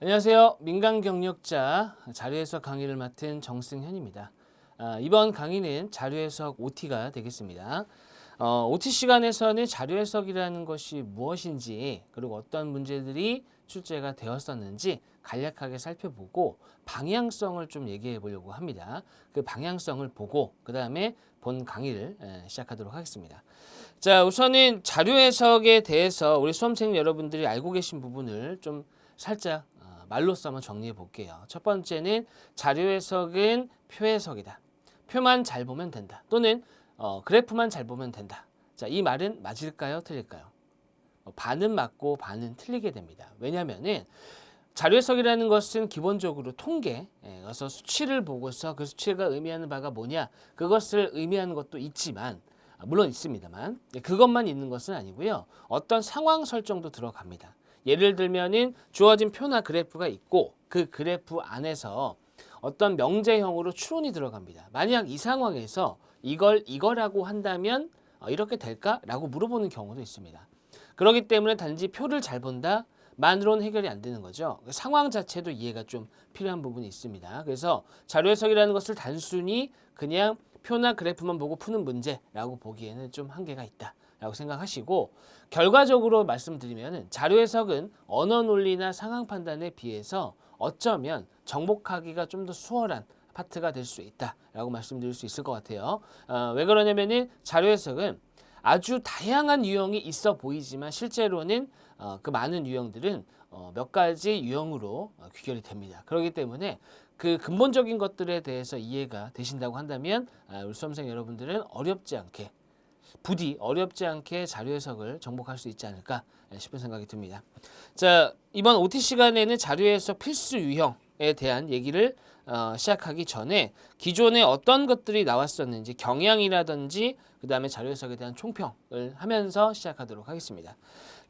안녕하세요. 민간 경력자 자료해석 강의를 맡은 정승현입니다. 이번 강의는 자료해석 OT가 되겠습니다. OT 시간에서는 자료해석이라는 것이 무엇인지 그리고 어떤 문제들이 출제가 되었었는지 간략하게 살펴보고 방향성을 좀 얘기해 보려고 합니다. 그 방향성을 보고 그 다음에 본 강의를 시작하도록 하겠습니다. 자, 우선은 자료해석에 대해서 우리 수험생 여러분들이 알고 계신 부분을 좀 살짝 말로써 한번 정리해 볼게요. 첫 번째는 자료해석은 표해석이다. 표만 잘 보면 된다. 또는 그래프만 잘 보면 된다. 자, 이 말은 맞을까요? 틀릴까요? 반은 맞고 반은 틀리게 됩니다. 왜냐하면은 자료해석이라는 것은 기본적으로 통계, 그래서 수치를 보고서 그 수치가 의미하는 바가 뭐냐, 그것을 의미하는 것도 있지만, 물론 있습니다만, 그것만 있는 것은 아니고요. 어떤 상황 설정도 들어갑니다. 예를 들면은 주어진 표나 그래프가 있고 그 그래프 안에서 어떤 명제형으로 추론이 들어갑니다. 만약 이 상황에서 이거라고 한다면 이렇게 될까라고 물어보는 경우도 있습니다. 그렇기 때문에 단지 표를 잘 본다 만으로는 해결이 안 되는 거죠. 상황 자체도 이해가 좀 필요한 부분이 있습니다. 그래서 자료해석이라는 것을 단순히 그냥 표나 그래프만 보고 푸는 문제라고 보기에는 좀 한계가 있다라고 생각하시고, 결과적으로 말씀드리면 자료해석은 언어 논리나 상황 판단에 비해서 어쩌면 정복하기가 좀 더 수월한 파트가 될 수 있다라고 말씀드릴 수 있을 것 같아요. 왜 그러냐면은 자료해석은 아주 다양한 유형이 있어 보이지만 실제로는 그 많은 유형들은 몇 가지 유형으로 귀결이 됩니다. 그렇기 때문에 그 근본적인 것들에 대해서 이해가 되신다고 한다면 우리 수험생 여러분들은 부디 어렵지 않게 자료해석을 정복할 수 있지 않을까 싶은 생각이 듭니다. 자, 이번 OT 시간에는 자료해석 필수 유형에 대한 얘기를 시작하기 전에 기존에 어떤 것들이 나왔었는지 경향이라든지 그 다음에 자료해석에 대한 총평을 하면서 시작하도록 하겠습니다.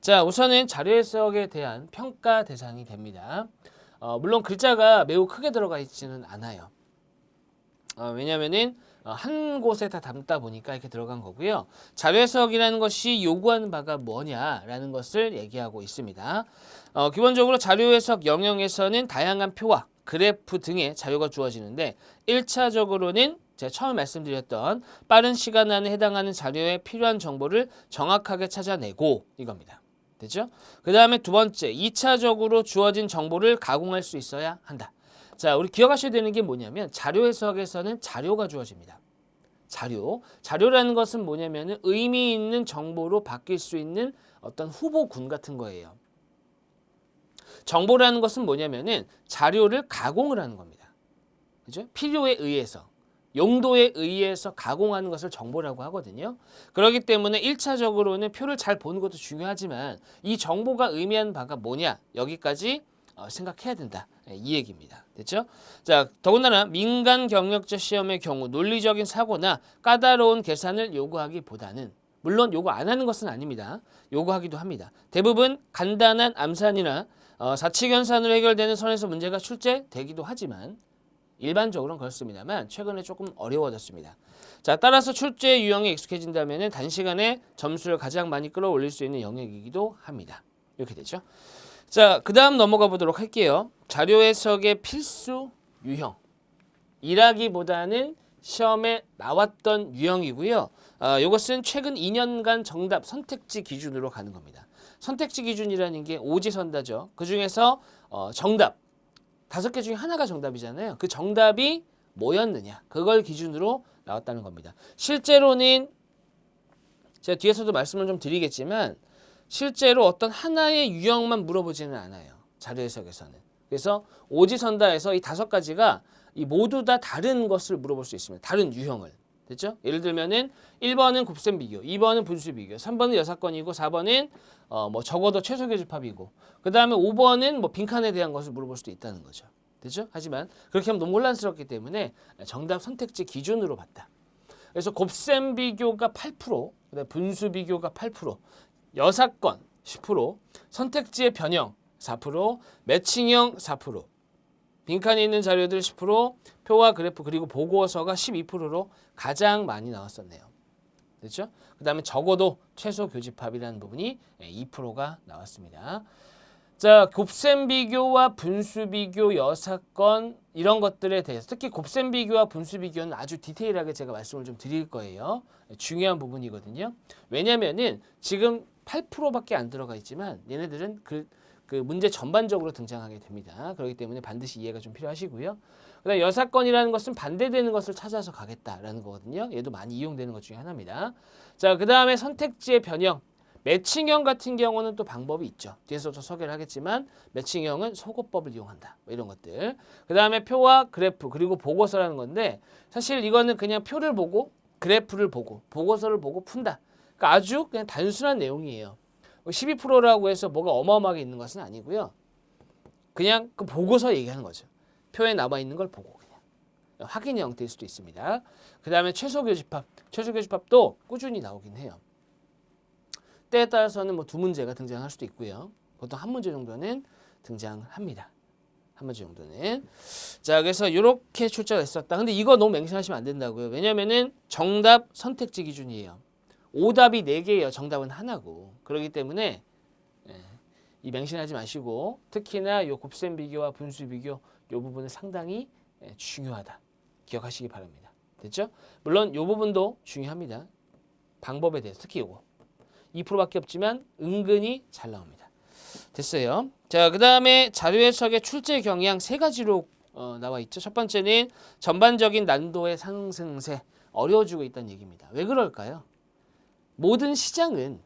자, 우선은 자료해석에 대한 평가 대상이 됩니다. 물론 글자가 매우 크게 들어가 있지는 않아요. 왜냐하면은 한 곳에 다 담다 보니까 이렇게 들어간 거고요. 자료해석이라는 것이 요구하는 바가 뭐냐라는 것을 얘기하고 있습니다. 기본적으로 자료해석 영역에서는 다양한 표와 그래프 등의 자료가 주어지는데 1차적으로는 제가 처음에 말씀드렸던 빠른 시간 안에 해당하는 자료에 필요한 정보를 정확하게 찾아내고 이겁니다. 됐죠? 그 다음에 두 번째, 2차적으로 주어진 정보를 가공할 수 있어야 한다. 자, 우리 기억하셔야 되는 게 뭐냐면 자료 해석에서는 자료가 주어집니다. 자료라는 것은 뭐냐면은 의미 있는 정보로 바뀔 수 있는 어떤 후보군 같은 거예요. 정보라는 것은 뭐냐면은 자료를 가공을 하는 겁니다. 그죠? 필요에 의해서, 용도에 의해서 가공하는 것을 정보라고 하거든요. 그렇기 때문에 1차적으로는 표를 잘 보는 것도 중요하지만 이 정보가 의미하는 바가 뭐냐, 여기까지 생각해야 된다. 이 얘기입니다. 됐죠? 자, 더군다나 민간 경력자 시험의 경우 논리적인 사고나 까다로운 계산을 요구하기보다는, 물론 요구 안 하는 것은 아닙니다. 요구하기도 합니다. 대부분 간단한 암산이나 사칙연산으로 해결되는 선에서 문제가 출제되기도 하지만 일반적으로는 그렇습니다만 최근에 조금 어려워졌습니다. 자, 따라서 출제 유형에 익숙해진다면 단시간에 점수를 가장 많이 끌어올릴 수 있는 영역이기도 합니다. 이렇게 되죠. 자, 그 다음 넘어가 보도록 할게요. 자료 해석의 필수 유형. 일하기보다는 시험에 나왔던 유형이고요. 이것은 최근 2년간 정답 선택지 기준으로 가는 겁니다. 선택지 기준이라는 게 오지선다죠. 그 중에서 정답 5개 중에 하나가 정답이잖아요. 그 정답이 뭐였느냐, 그걸 기준으로 나왔다는 겁니다. 실제로는 제가 뒤에서도 말씀을 좀 드리겠지만 실제로 어떤 하나의 유형만 물어보지는 않아요. 자료 해석에서는. 그래서 오지선다에서 이 5가지가 모두 다 다른 것을 물어볼 수 있습니다. 다른 유형을. 됐죠? 예를 들면은 1번은 곱셈 비교, 2번은 분수 비교, 3번은 여사건이고 4번은 뭐 적어도 최소 교집합이고, 그 다음에 5번은 뭐 빈칸에 대한 것을 물어볼 수도 있다는 거죠. 됐죠? 하지만 그렇게 하면 너무 혼란스럽기 때문에 정답 선택지 기준으로 봤다. 그래서 곱셈 비교가 8%, 그다음에 분수 비교가 8%, 여사건 10%, 선택지의 변형 4%, 매칭형 4%, 빈칸에 있는 자료들 10%, 표와 그래프 그리고 보고서가 12%로 가장 많이 나왔었네요. 됐죠? 그 다음에 적어도 최소 교집합이라는 부분이 2%가 나왔습니다. 자, 곱셈 비교와 분수 비교, 여사건 이런 것들에 대해서 특히 곱셈 비교와 분수 비교는 아주 디테일하게 제가 말씀을 좀 드릴 거예요. 중요한 부분이거든요. 왜냐면은 지금 8%밖에 안 들어가 있지만 얘네들은 그 문제 전반적으로 등장하게 됩니다. 그렇기 때문에 반드시 이해가 좀 필요하시고요. 그다음 여사건이라는 것은 반대되는 것을 찾아서 가겠다라는 거거든요. 얘도 많이 이용되는 것 중에 하나입니다. 자, 그다음에 선택지의 변형. 매칭형 같은 경우는 또 방법이 있죠. 뒤에서도 소개를 하겠지만 매칭형은 소거법을 이용한다. 뭐 이런 것들. 그다음에 표와 그래프 그리고 보고서라는 건데 사실 이거는 그냥 표를 보고 그래프를 보고 보고서를 보고 푼다. 그러니까 아주 그냥 단순한 내용이에요. 12%라고 해서 뭐가 어마어마하게 있는 것은 아니고요. 그냥 그 보고서 얘기하는 거죠. 표에 남아 있는 걸 보고 그냥 확인 형태일 수도 있습니다. 그다음에 최소교집합. 최소교집합도 꾸준히 나오긴 해요. 때에 따라서는 뭐 두 문제가 등장할 수도 있고요. 보통 한 문제 정도는 등장합니다. 한 문제 정도는. 자, 그래서 이렇게 출제가 있었다. 근데 이거 너무 맹신하시면 안 된다고요. 왜냐면은 정답 선택지 기준이에요. 오답이 4개예요. 정답은 하나고. 그렇기 때문에 이 맹신하지 마시고 특히나 요 곱셈 비교와 분수 비교 요 부분은 상당히 중요하다. 기억하시기 바랍니다. 됐죠? 물론 요 부분도 중요합니다. 방법에 대해서 특히 요거. 2%밖에 없지만 은근히 잘 나옵니다. 됐어요. 자, 그 다음에 자료 해석의 출제 경향 3가지로 나와 있죠. 첫 번째는 전반적인 난도의 상승세, 어려워지고 있다는 얘기입니다. 왜 그럴까요? 모든 시장은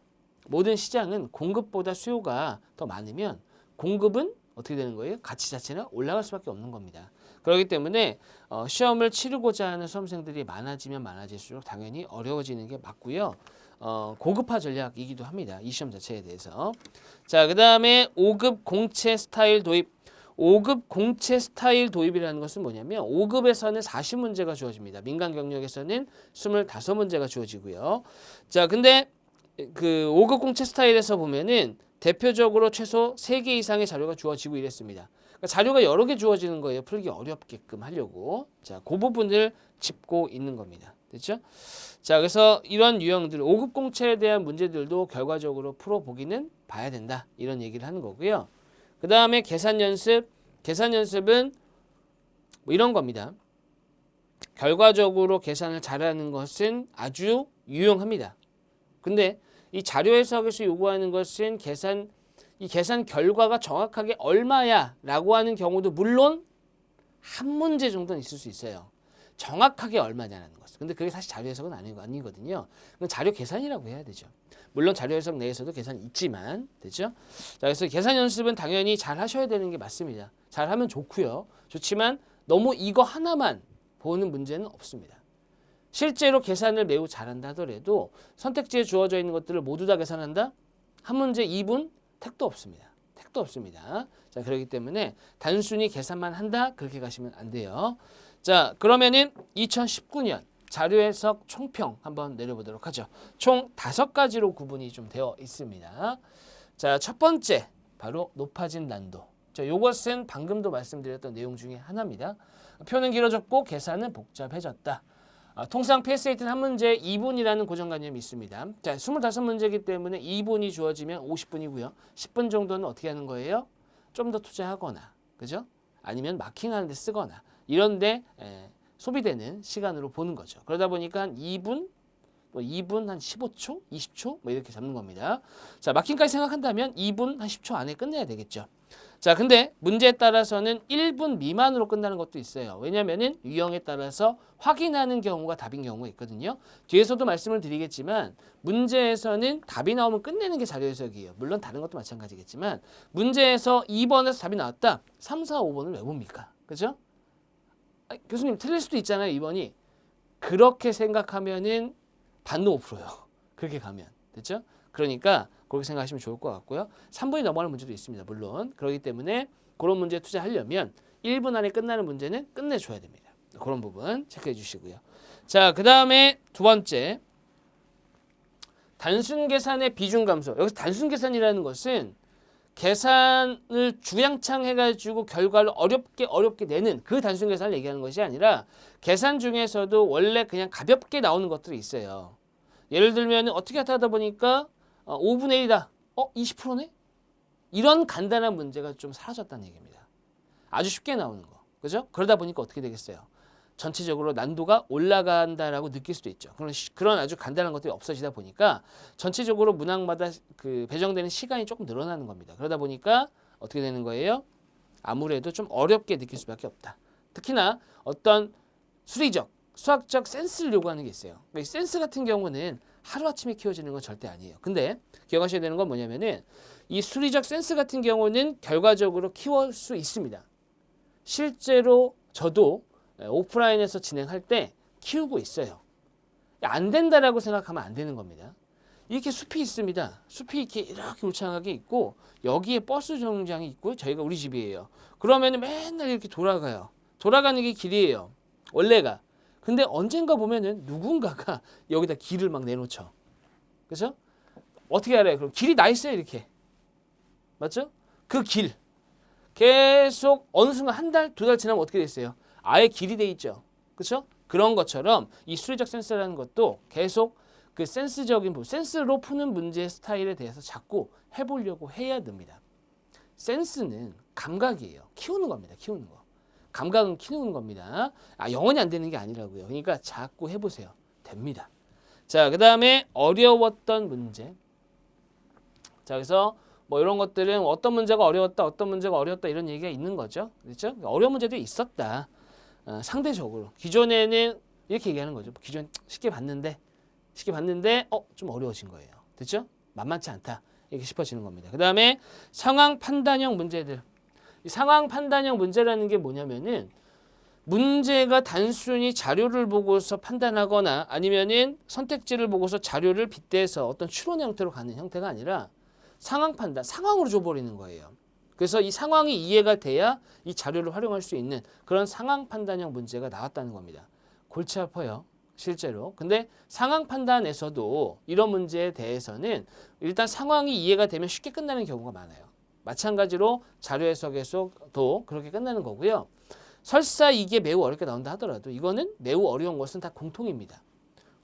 공급보다 수요가 더 많으면 공급은 어떻게 되는 거예요? 가치 자체는 올라갈 수밖에 없는 겁니다. 그렇기 때문에 시험을 치르고자 하는 수험생들이 많아지면 많아질수록 당연히 어려워지는 게 맞고요. 고급화 전략이기도 합니다. 이 시험 자체에 대해서. 자, 그 다음에 5급 공채 스타일 도입. 5급 공채 스타일 도입이라는 것은 뭐냐면 5급에서는 40문제가 주어집니다. 민간 경력에서는 25문제가 주어지고요. 자, 근데 그 5급 공채 스타일에서 보면은 대표적으로 최소 3개 이상의 자료가 주어지고 이랬습니다. 그러니까 자료가 여러 개 주어지는 거예요. 풀기 어렵게끔 하려고. 자, 그 부분을 짚고 있는 겁니다. 됐죠? 자, 그래서 이런 유형들 5급 공채에 대한 문제들도 결과적으로 풀어보기는 봐야 된다. 이런 얘기를 하는 거고요. 그 다음에 계산 연습. 계산 연습은 뭐 이런 겁니다. 결과적으로 계산을 잘하는 것은 아주 유용합니다. 근데 이 자료 해석에서 요구하는 것은 이 계산 결과가 정확하게 얼마야 라고 하는 경우도 물론 한 문제 정도는 있을 수 있어요. 정확하게 얼마냐는 것. 근데 그게 사실 자료 해석은 아니거든요. 그건 자료 계산이라고 해야 되죠. 물론 자료 해석 내에서도 계산이 있지만, 됐죠? 자, 그래서 계산 연습은 당연히 잘 하셔야 되는 게 맞습니다. 잘 하면 좋고요. 좋지만 너무 이거 하나만 보는 문제는 없습니다. 실제로 계산을 매우 잘한다 하더라도 선택지에 주어져 있는 것들을 모두 다 계산한다? 한 문제 2분? 택도 없습니다. 택도 없습니다. 자, 그렇기 때문에 단순히 계산만 한다? 그렇게 가시면 안 돼요. 자, 그러면은 2019년 자료 해석 총평 한번 내려보도록 하죠. 총 5가지로 구분이 좀 되어 있습니다. 자, 첫 번째 바로 높아진 난도. 자, 요것은 방금도 말씀드렸던 내용 중에 하나입니다. 표는 길어졌고 계산은 복잡해졌다. 통상 패스레이트는 한 문제에 2분이라는 고정관념이 있습니다. 자, 25문제이기 때문에 2분이 주어지면 50분이고요. 10분 정도는 어떻게 하는 거예요? 좀 더 투자하거나, 그죠? 아니면 마킹하는 데 쓰거나 이런 데 소비되는 시간으로 보는 거죠. 그러다 보니까 한 2분, 뭐 2분 한 15초, 20초 뭐 이렇게 잡는 겁니다. 자, 마킹까지 생각한다면 2분 한 10초 안에 끝내야 되겠죠. 자, 근데 문제에 따라서는 1분 미만으로 끝나는 것도 있어요. 왜냐면은 유형에 따라서 확인하는 경우가 답인 경우가 있거든요. 뒤에서도 말씀을 드리겠지만 문제에서는 답이 나오면 끝내는 게 자료 해석이에요. 물론 다른 것도 마찬가지겠지만 문제에서 2번에서 답이 나왔다. 3, 4, 5번을 왜 봅니까? 그죠? 교수님 틀릴 수도 있잖아요. 2번이. 그렇게 생각하면은 반도 5%예요. 그렇게 가면. 됐죠? 그러니까 그렇게 생각하시면 좋을 것 같고요. 3분이 넘어가는 문제도 있습니다. 물론. 그렇기 때문에 그런 문제에 투자하려면 1분 안에 끝나는 문제는 끝내줘야 됩니다. 그런 부분 체크해 주시고요. 자, 그 다음에 두 번째. 단순 계산의 비중 감소. 여기서 단순 계산이라는 것은 계산을 주양창 해가지고 결과를 어렵게 내는 그 단순 계산을 얘기하는 것이 아니라 계산 중에서도 원래 그냥 가볍게 나오는 것들이 있어요. 예를 들면 어떻게 하다 보니까 5분의 1이다. 20%네? 이런 간단한 문제가 좀 사라졌다는 얘기입니다. 아주 쉽게 나오는 거. 그죠? 그러다 보니까 어떻게 되겠어요? 전체적으로 난도가 올라간다라고 느낄 수도 있죠. 그런 아주 간단한 것들이 없어지다 보니까 전체적으로 문항마다 그 배정되는 시간이 조금 늘어나는 겁니다. 그러다 보니까 어떻게 되는 거예요? 아무래도 좀 어렵게 느낄 수밖에 없다. 특히나 어떤 수리적, 수학적 센스를 요구하는 게 있어요. 그러니까 이 센스 같은 경우는 하루아침에 키워지는 건 절대 아니에요. 근데 기억하셔야 되는 건 뭐냐면은 이 수리적 센스 같은 경우는 결과적으로 키울 수 있습니다. 실제로 저도 오프라인에서 진행할 때 키우고 있어요. 안 된다라고 생각하면 안 되는 겁니다. 이렇게 숲이 있습니다. 숲이 이렇게 울창하게 있고 여기에 버스 정류장이 있고 저희가 우리 집이에요. 그러면 맨날 이렇게 돌아가요. 돌아가는 게 길이에요. 원래가. 근데 언젠가 보면은 누군가가 여기다 길을 막 내놓죠. 그렇죠? 어떻게 알아요? 그럼 길이 나 있어요, 이렇게. 맞죠? 그 길. 계속 어느 순간 한 달, 두 달 지나면 어떻게 됐어요? 아예 길이 돼 있죠. 그렇죠? 그런 것처럼 이 수리적 센스라는 것도 계속 그 센스적인 부분, 센스로 푸는 문제의 스타일에 대해서 자꾸 해보려고 해야 됩니다. 센스는 감각이에요. 키우는 겁니다. 키우는 거. 감각은 키우는 겁니다. 영원히 안 되는 게 아니라고요. 그러니까 자꾸 해보세요. 됩니다. 자, 그 다음에 어려웠던 문제. 자, 그래서 뭐 이런 것들은 어떤 문제가 어려웠다, 어떤 문제가 어려웠다 이런 얘기가 있는 거죠. 그렇죠? 어려운 문제도 있었다. 상대적으로. 기존에는 이렇게 얘기하는 거죠. 기존 쉽게 봤는데 좀 어려워진 거예요. 됐죠? 만만치 않다. 이렇게 싶어지는 겁니다. 그 다음에 상황 판단형 문제들. 이 상황 판단형 문제라는 게 뭐냐면은 문제가 단순히 자료를 보고서 판단하거나 아니면은 선택지를 보고서 자료를 빗대서 어떤 추론 형태로 가는 형태가 아니라 상황 판단, 상황으로 줘버리는 거예요. 그래서 이 상황이 이해가 돼야 이 자료를 활용할 수 있는 그런 상황 판단형 문제가 나왔다는 겁니다. 골치 아파요. 실제로. 근데 상황 판단에서도 이런 문제에 대해서는 일단 상황이 이해가 되면 쉽게 끝나는 경우가 많아요. 마찬가지로 자료 해석에서도 그렇게 끝나는 거고요. 설사 이게 매우 어렵게 나온다 하더라도 이거는 매우 어려운 것은 다 공통입니다.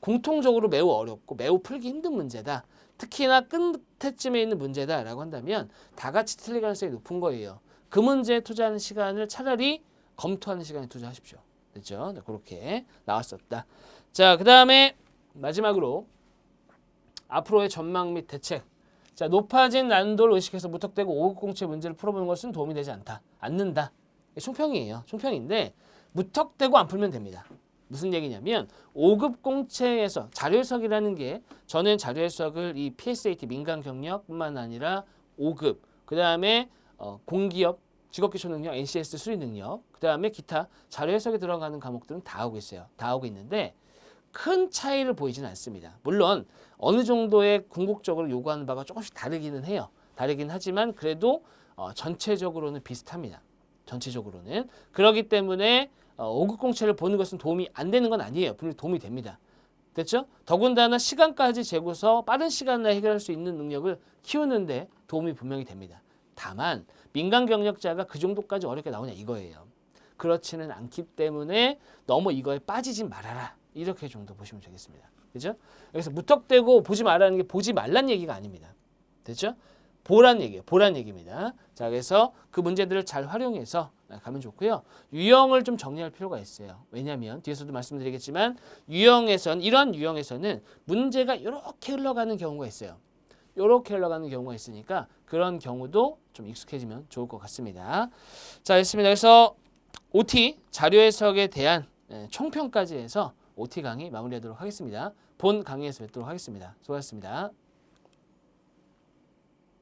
공통적으로 매우 어렵고 매우 풀기 힘든 문제다. 특히나 끝에쯤에 있는 문제다라고 한다면 다 같이 틀릴 가능성이 높은 거예요. 그 문제에 투자하는 시간을 차라리 검토하는 시간에 투자하십시오. 됐죠? 네, 그렇게 나왔었다. 자, 그 다음에 마지막으로 앞으로의 전망 및 대책. 자, 높아진 난도를 의식해서 무턱대고 5급 공채 문제를 풀어보는 것은 도움이 되지 않는다. 총평이에요. 총평인데 무턱대고 안 풀면 됩니다. 무슨 얘기냐면 5급 공채에서 자료 해석이라는 게 저는 자료 해석을 이 PSAT 민간 경력뿐만 아니라 5급 그 다음에 공기업 직업기초 능력, NCS 수리 능력 그 다음에 기타 자료 해석에 들어가는 과목들은 다 하고 있어요. 다 하고 있는데 큰 차이를 보이지는 않습니다. 물론 어느 정도의 궁극적으로 요구하는 바가 조금씩 다르기는 해요. 다르긴 하지만 그래도 전체적으로는 비슷합니다. 전체적으로는. 그렇기 때문에 5급 공채를 보는 것은 도움이 안 되는 건 아니에요. 분명히 도움이 됩니다. 됐죠? 더군다나 시간까지 재고서 빠른 시간 내에 해결할 수 있는 능력을 키우는데 도움이 분명히 됩니다. 다만 민간 경력자가 그 정도까지 어렵게 나오냐 이거예요. 그렇지는 않기 때문에 너무 이거에 빠지지 말아라. 이렇게 정도 보시면 되겠습니다. 그죠? 여기서 무턱대고 보지 말라는 게 보지 말란 얘기가 아닙니다. 됐죠? 보란 얘기예요. 보란 얘기입니다. 자, 그래서 그 문제들을 잘 활용해서 가면 좋고요. 유형을 좀 정리할 필요가 있어요. 왜냐하면 뒤에서도 말씀드리겠지만 이런 유형에서는 문제가 이렇게 흘러가는 경우가 있어요. 이렇게 흘러가는 경우가 있으니까 그런 경우도 좀 익숙해지면 좋을 것 같습니다. 자, 됐습니다. 그래서 OT 자료 해석에 대한 총평까지 해서 OT 강의 마무리하도록 하겠습니다. 본 강의에서 뵙도록 하겠습니다. 수고하셨습니다.